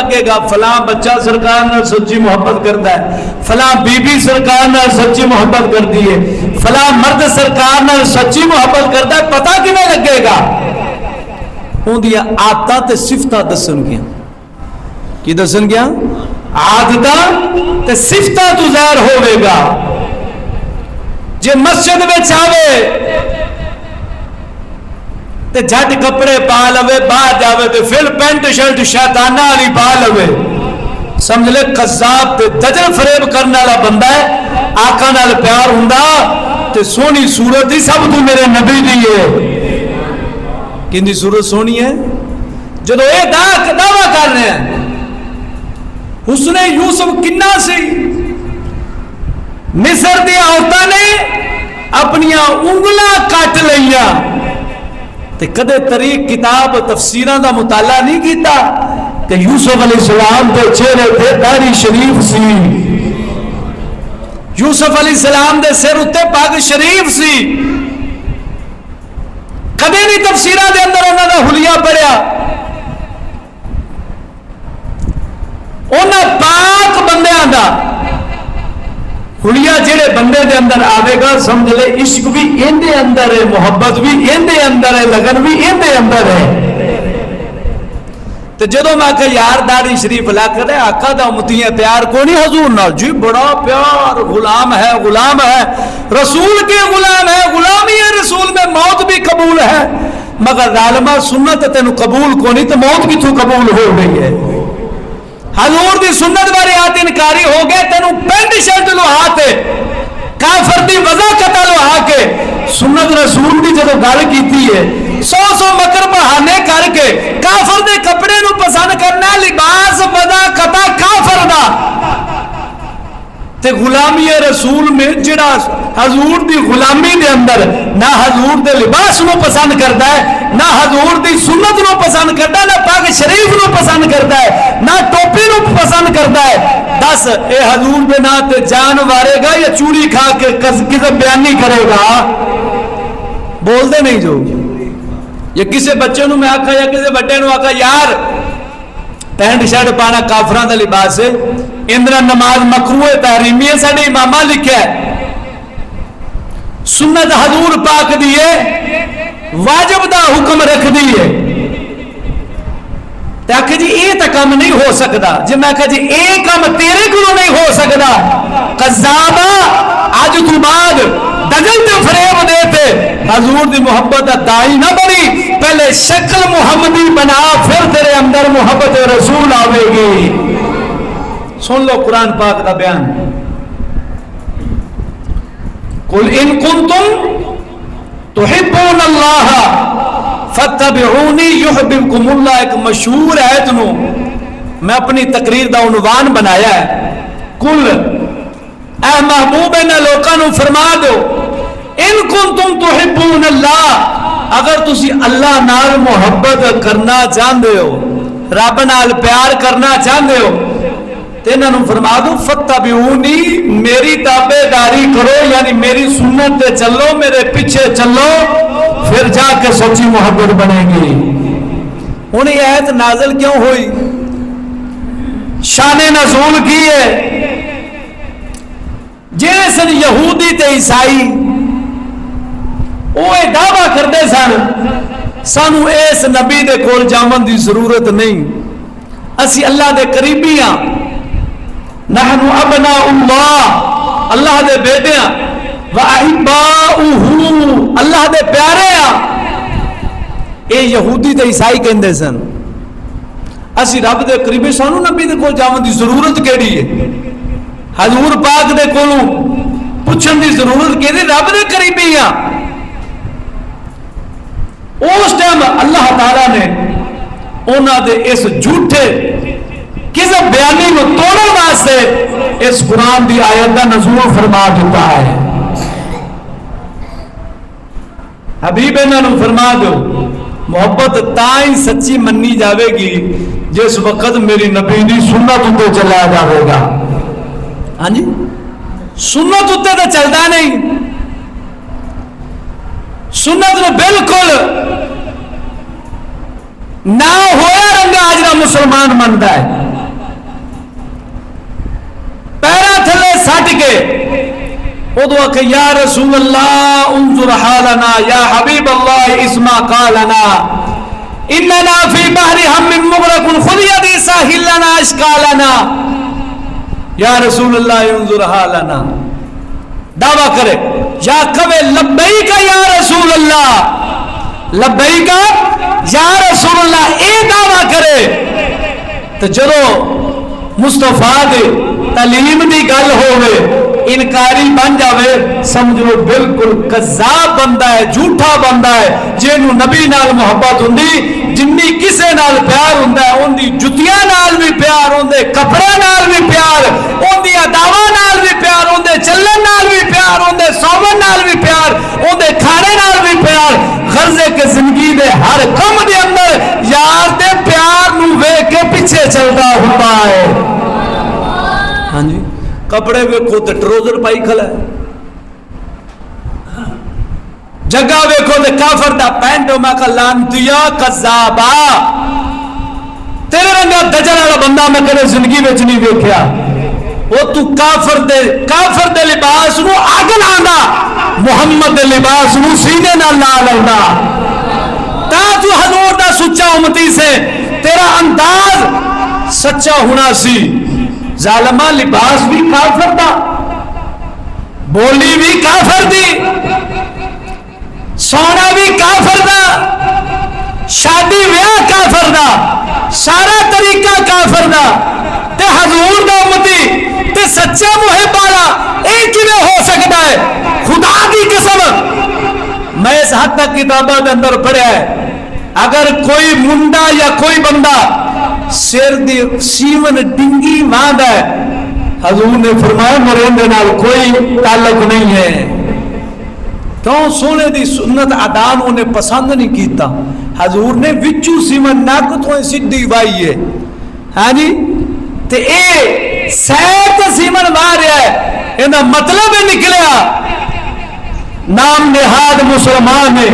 لگے گا فلاں بچہ سرکار نال سچی محبت کرتا ہے، فلاں بی بی سرکار نال سچی محبت کرتی ہے، فلاں مرد سرکار نال سچی محبت کرتا ہے، پتہ کیویں لگے گا؟ اندیاں عادتاں تے صفتاں دسن گیا. کی دسن گیا؟ عادتاں تے صفتاں تو ظاہر ہوے گا. جے مسجد وچ آوے تے جھٹ کپڑے پا لوے، باہر جاوے تے پھر پینٹ شرٹ شیطانہ والی پا لوے، سمجھ لے قذاب تے دجل فریب کرنے والا بندہ ہے. آقا نال پیار ہوندا تے سونی صورت ہی سب تو میرے نبی دی ہے. کیندی صورت سونی ہے؟ جدو یہ دعویٰ کر رہے ہیں حسن یوسف کنا سی، مصر دی عورتاں نے اپنیاں انگلاں کٹ لئیاں تے کدے طریق کتاب تفسیراں دا مطالعہ نہیں کیتا کہ یوسف علیہ السلام دے چہرے تے داڑھی شریف سی، یوسف علیہ السلام دے سر اتے پگ شریف سی. کدے نہیں تفسیرہ دے اندر انہوں نے حلیہ پڑھیا. انہوں پاک بندیاں دا حلیہ جڑے بندے دے اندر آوے گا سمجھ لے عشق بھی ان دے اندر ہے، محبت بھی ان دے اندر ہے، لگن بھی ان دے اندر ہے. تو جدو میں کہ یار داڑھی شریف لکھ دے آقا دا امتیاں تیار کو نہیں حضور نال، جی بڑا پیار، غلام ہے، غلام ہے، رسول کے غلام ہے، غلامی ہے رسول میں، موت بھی قبول ہے. مگر ظالمہ سنت تینوں قبول کو نہیں تو موت کی تو قبول ہو گئی ہے. حضور دی سنت بارے آت انکاری ہو گئے، تینوں پینٹ شرٹ لوہا تے کافر دی وضاحت لوہا کے سنت رسول دی جدو گل کیتی ہے، سو مکر بہانے کر کے کافر دے کپڑے نو پسند کرنا، لباس وضاحت کافر دا تے غلامی رسول میں جڑا حضور دی غلامی دے اندر نہ حضور دے لباس نو پسند کرتا ہے، نہ حضور دی سنت نو پسند کرتا ہے، نہ پاک شریف نو پسند کرتا ہے، نہ ٹوپی نو پسند کرتا ہے. دس اے حضور دے نا تے جان وارے گا یا چوڑی کھا کے کسی بیانی کرے گا؟ بول دے نہیں جو. یا کسی بچے نو میں آکھا یا کسی بڑے نو آکھا یار پینٹ شرٹ پانا کافران دا لباس ہے، اندرا نماز مکروہ تحریمی ہے، ساڑھے امامہ لکھا ہے، سنت حضور پاک دیئے واجب دا حکم رکھ دیئے. تاکہ جی اے تا کام نہیں ہو سکتا، جی میں کہا جی اے کام تیرے کلو نہیں ہو سکتا، قذابہ آج تو بعد دجل تے فریب دیتے حضور دی محبت دائی نہ بنی، پہلے شکل محمدی بنا پھر تیرے اندر محبت رسول آوے گی. سن لو قرآن پاک دا بیان، قل ان کنتم تحبون اللہ فاتبعونی یحببکم اللہ. ایک مشہور آیت نو میں اپنی تقریر دا عنوان بنایا ہے، قل اے محبوب نے لوکاں نو فرما دو ان کنتم تحبون اللہ، اگر تسی اللہ نال محبت کرنا چاہتے ہو، رب نال پیار کرنا چاہتے ہو، تو انہاں نو فرما دو فتبعونی، میری تابع داری کرو، یعنی میری سنت تے چلو، میرے پیچھے چلو، پھر جا کے سچی محبت بنے گی. انہیں آیت نازل کیوں ہوئی؟ شان نزول کی ہے. جیسے یہودی تے عیسائی وہ دعویٰ کرتے سن سانو اس نبی دے کول جاون دی ضرورت نہیں، اسی اللہ دے قریبی ہاں، نحن ابناء اللہ، اللہ دے بیٹے ہاں، وَأَحِبَّاؤُهُ، اللہ دے پیارے ہاں. اے یہودی تے عیسائی کہندے سن اسی رب دے قریبی، سانو نبی دے کول جاون دی ضرورت کیڑی ہے؟ حضور پاک دے کولوں پوچھن دی ضرورت کیڑی؟ رب دے قریبی ہاں. اس ٹائم اللہ تعالیٰ نے انہاں دے اس جھوٹے کذب بیانی کو توڑنے واسطے اس قرآن دی آیت دا نزول فرما دیتا ہے. حبیب انہاں نو فرما دو محبت تائیں سچی منی جاوے گی جس وقت میری نبی دی سنت تے چلا جاوے گا. ہاں جی، سنت تے تو چلتا نہیں، سنت نے بالکل نہ ہویا رنگا اجرا مسلمان منتا ہے پیرا تھلے سٹ کے ادو کہ یا رسول اللہ انظر حالنا یا حبیب اللہ اسما قالنا اننا فی بحر ہم مغرق خذ یدی ساحلنا اشکالنا یا رسول اللہ انظر حالنا دعویٰ کرے یا کبے لبیک یا رسول اللہ لبیک یا رسول اللہ اے دعویٰ کرے تو جدو مصطفیٰ دے تعلیم دی گل ہوئے انکاری بن جاوے سمجھو بالکل کذاب بندہ ہے جھوٹا بندہ ہے جنوں نبی نال محبت ہوندی جنی کسے نال پیار ہوندا ہے اون دی جتیاں نال بھی پیار ہوندے کپڑے نال بھی پیار اون دی اداواں نال بھی پیار ہوندے چلن نال بھی پیار ہوندے سوون نال بھی پیار ہوندے کھانے نال بھی پیار غرضے کہ زندگی دے ہر کم دے اندر یار دے پیار نو ویکھ کے پیچھے چلدا ہوندا ہے ہاں جی کپڑے ویکھو تے ٹروزر پائی کھلا ہے جگہ ویکھو تے کافر دا پینٹ میں کہ لانتیا کذابا تیرے رنگا دجل والا بندہ میں کدے زندگی وچ نہیں ویکھیا وہ تو کافر دے لباس نو اگ لاندا محمد دے لباس نو سینے نال لا لیندا تا تو حضور دا سچا امتی سے تیرا انداز سچا ہونا سی ظالمہ لباس بھی کافر دا بولی بھی کافر دی سونا بھی کافر دا شادی بیاہ کافر دا سارا طریقہ کافر دا تے حضور دا امتی تے سچا محب والا ایک میں ہو سکتا ہے خدا کی قسم میں اس حد تک کتابوں کے اندر پڑھا ہے اگر کوئی منڈا یا کوئی بندہ سر دی سیون ڈنگی باندھ ہے حضور نے فرمایا میرے اندر نال کوئی تعلق نہیں ہے کیوں سونے دی سنت ادا انہیں پسند نہیں کیتا حضور نے وچو سیون نک تو سیدھی وائی ہے ہاں جی تے اے سیت سیون ماریا ہے یہ مطلب نکلیا نام نہاد مسلمان ہے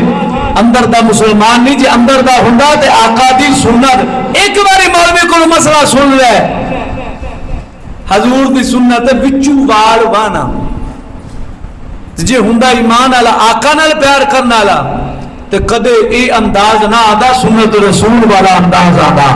اندر دا مسلمان نہیں جی اندر دا ہوندا تے آقا دی سنت ایک باری مولوی کو مسئلہ سن لے حضور دی سنت وچو وال وانا جی ہوندا ایمان والا آقا نال پیار کرن والا تے کدے اے انداز نہ آدا سنت رسول والا انداز آدا